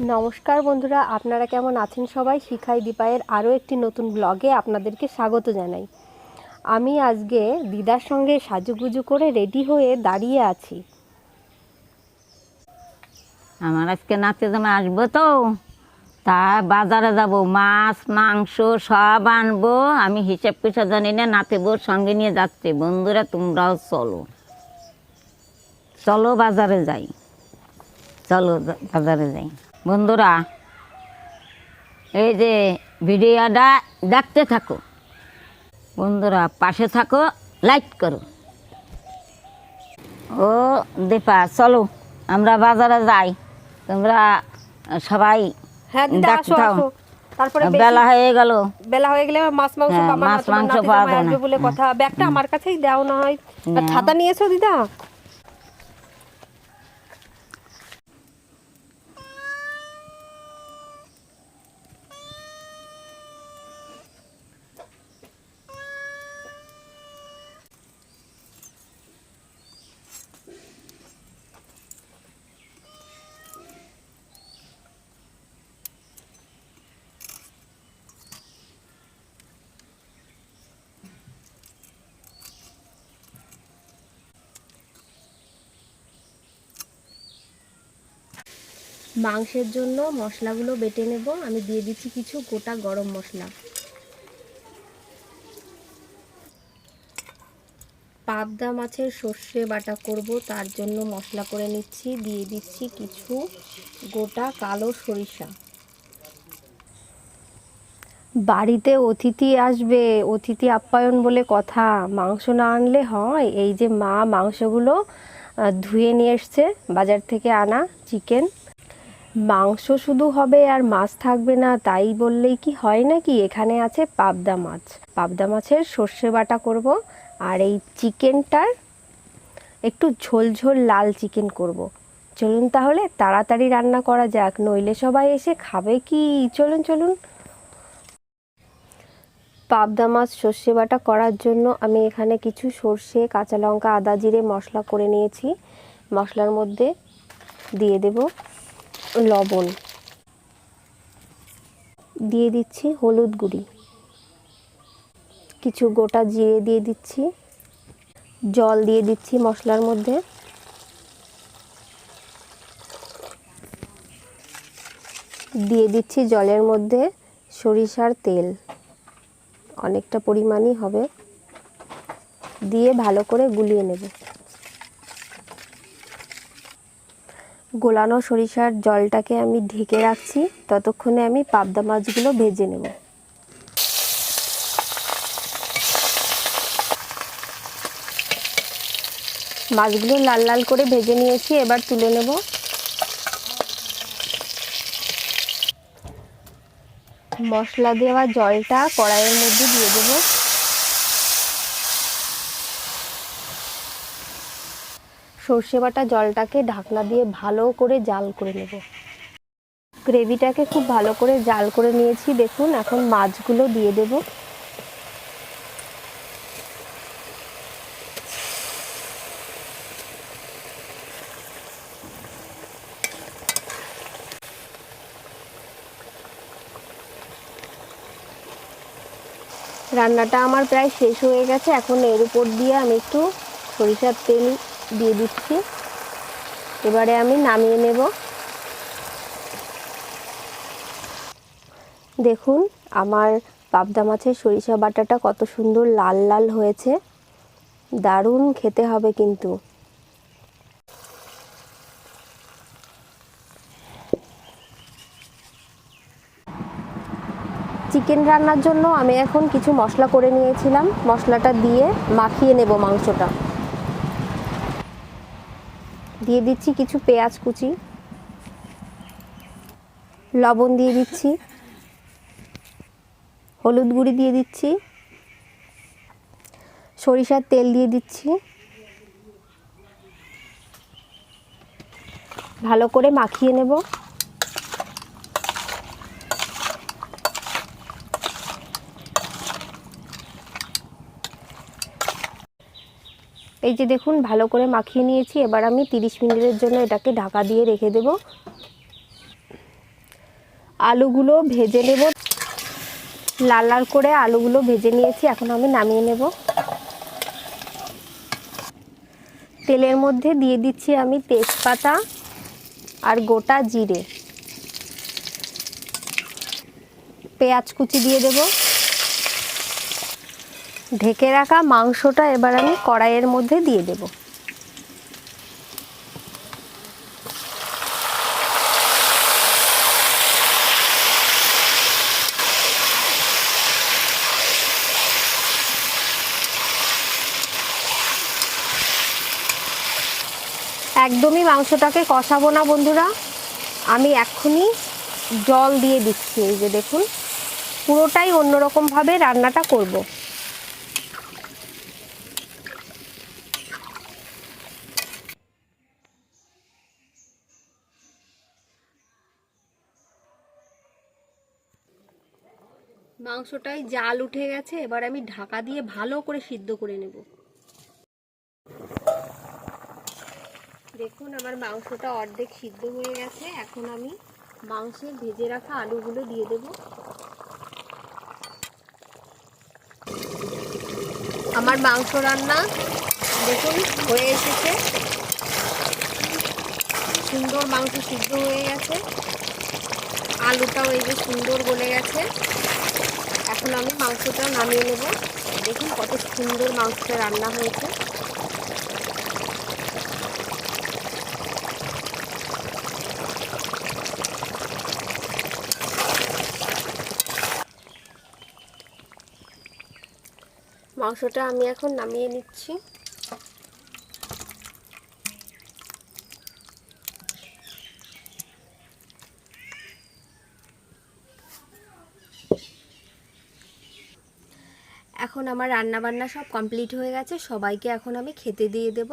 নমস্কার বন্ধুরা, আপনারা কেমন আছেন? সবাই শিখাই দীপায়ের আরও একটি নতুন ব্লগে আপনাদেরকে স্বাগত জানাই। আমি আজকে দিদার সঙ্গে সাজুগুজু করে রেডি হয়ে দাঁড়িয়ে আছি। আমার আজকে নাচে জামা আসবো তো, তা বাজারে যাব, মাছ মাংস সব আনবো। আমি হিসাব পয়সা জানি না, নাতে বোর সঙ্গে নিয়ে যাচ্ছে। বন্ধুরা তোমরাও চলো চলো বাজারে যাই, চলো বাজারে যাই। বন্ধুরা এই যে ভিডিওটা দেখতে থাকো, বন্ধুরা পাশে থাকো, লাইক করো। ও দীপা চলো আমরা বাজারে যাই, তোমরা সবাই হ্যাঁ দিদা, আসো আসো। তারপরে বেলা হয়ে গেল, বেলা হয়ে গেলে মাছ মাংস পাবো না, তোমার নাতি জামাই আসবে বলে কথা। ব্যাগটা আমার কাছেই দাও না হয়। আর ছাতা নিয়েছো দিদা? মাংসের জন্য মশলাগুলো বেটে নেব। আমি দিয়ে দিচ্ছি কিছু গোটা গরম মশলা। পাবদা মাছের সর্ষে বাটা করব, তার জন্য মশলা করে নিচ্ছি। দিয়ে দিচ্ছি কিছু গোটা কালো সরিষা। বাড়িতে অতিথি আসবে, অতিথি আপ্যায়ন বলে কথা, মাংস না আনলে হয়? এই যে মা মাংসগুলো ধুয়ে নিয়ে এসছে বাজার থেকে আনা চিকেন। মাংস শুধু হবে আর মাছ থাকবে না তাই বললেই কি হয় নাকি? এখানে আছে পাবদা মাছ, পাবদা মাছের সর্ষে বাটা করব। আর এই চিকেনটার একটু ঝোল ঝোল লাল চিকেন করব। চলুন তাহলে তাড়াতাড়ি রান্না করা যাক, নইলে সবাই এসে খাবে কি। চলুন চলুন। পাবদা মাছ সর্ষে বাটা করার জন্য আমি এখানে কিছু সর্ষে, কাঁচা লঙ্কা, আদা জিরে মশলা করে নিয়েছি। মশলার মধ্যে দিয়ে দেব লবণ, দিয়ে দিচ্ছি হলুদ গুঁড়ি, কিছু গোটা জিরে দিয়ে দিচ্ছি, জল দিয়ে দিচ্ছি মশলার মধ্যে, দিয়ে দিচ্ছি জলের মধ্যে সরিষার তেল, অনেকটা পরিমাণই হবে, দিয়ে ভালো করে গুলিয়ে নেব। গোলানো সরিষার জলটাকে আমি ঢেকে রাখছি, ততক্ষণে আমি পাবদা মাছগুলো ভেজে নেব। মাছগুলো লাল লাল করে ভেজে নিয়েছি, এবার তুলে নেব। মশলা দেওয়া জলটা কড়াইয়ের মধ্যে দিয়ে দেব। সর্ষে বাটা জলটাকে ঢাকনা দিয়ে ভালো করে জাল করে নেব। গ্রেভিটাকে খুব ভালো করে জাল করে নিয়েছি। দেখুন এখন মাছগুলো দিয়ে দেব। রান্নাটা আমার প্রায় শেষ হয়ে গেছে। এখন এর উপর দিয়ে আমি একটু সরিষার তেল দিয়ে দিচ্ছি। এবারে আমি নামিয়ে নেব। দেখুন আমার পাবদা মাছের সরিষা বাটাটা কত সুন্দর লাল লাল হয়েছে, দারুণ খেতে হবে কিন্তু। চিকেন রান্নার জন্য আমি এখন কিছু মশলা করে নিয়েছিলাম, মশলাটা দিয়ে মাখিয়ে নেব মাংসটা। দিয়ে দিচ্ছি কিছু পেঁয়াজ কুচি, লবণ দিয়ে দিচ্ছি, হলুদ গুঁড়ি দিয়ে দিচ্ছি, সরিষার তেল দিয়ে দিচ্ছি। ভালো করে মাখিয়ে নেব। এই যে দেখুন ভালো করে মাখিয়ে নিয়েছি। এবার আমি 30 মিনিটের জন্য এটাকে ঢাকা দিয়ে রেখে দেব। আলুগুলো ভেজে নেব। লাল লাল করে আলুগুলো ভেজে নিয়েছি, এখন আমি নামিয়ে নেব। তেলের মধ্যে দিয়ে দিচ্ছি আমি তেজপাতা আর গোটা জিরে, পেঁয়াজ কুচি দিয়ে দেব। ঢেকে রাখা মাংসটা এবার আমি কড়াইয়ের মধ্যে দিয়ে দেব। একদমই মাংসটাকে কষাবো না বন্ধুরা, আমি এক্ষুনি জল দিয়ে দিচ্ছি। এই যে দেখুন, পুরোটাই অন্যরকমভাবে রান্নাটা করব। মাংসটায় জাল উঠে গেছে, এবার আমি ঢাকা দিয়ে ভালো করে সিদ্ধ করে নেব। দেখুন আমার মাংসটা অর্ধেক সিদ্ধ হয়ে গেছে, এখন আমি মাংসের ভেজে রাখা আলুগুলো দিয়ে দেব। আমার মাংস রান্না দেখুন হয়ে এসেছে, সুন্দর মাংস সিদ্ধ হয়ে গেছে, আলুটাও এই যে সুন্দর গলে গেছে। এখন আমি মাংসটা নামিয়ে নেব। দেখুন কত সুন্দর মাংসটা রান্না হয়েছে। মাংসটা আমি এখন নামিয়ে নিচ্ছি। এখন আমার রান্না বান্না সব কমপ্লিট হয়ে গেছে, সবাইকে এখন আমি খেতে দিয়ে দেব।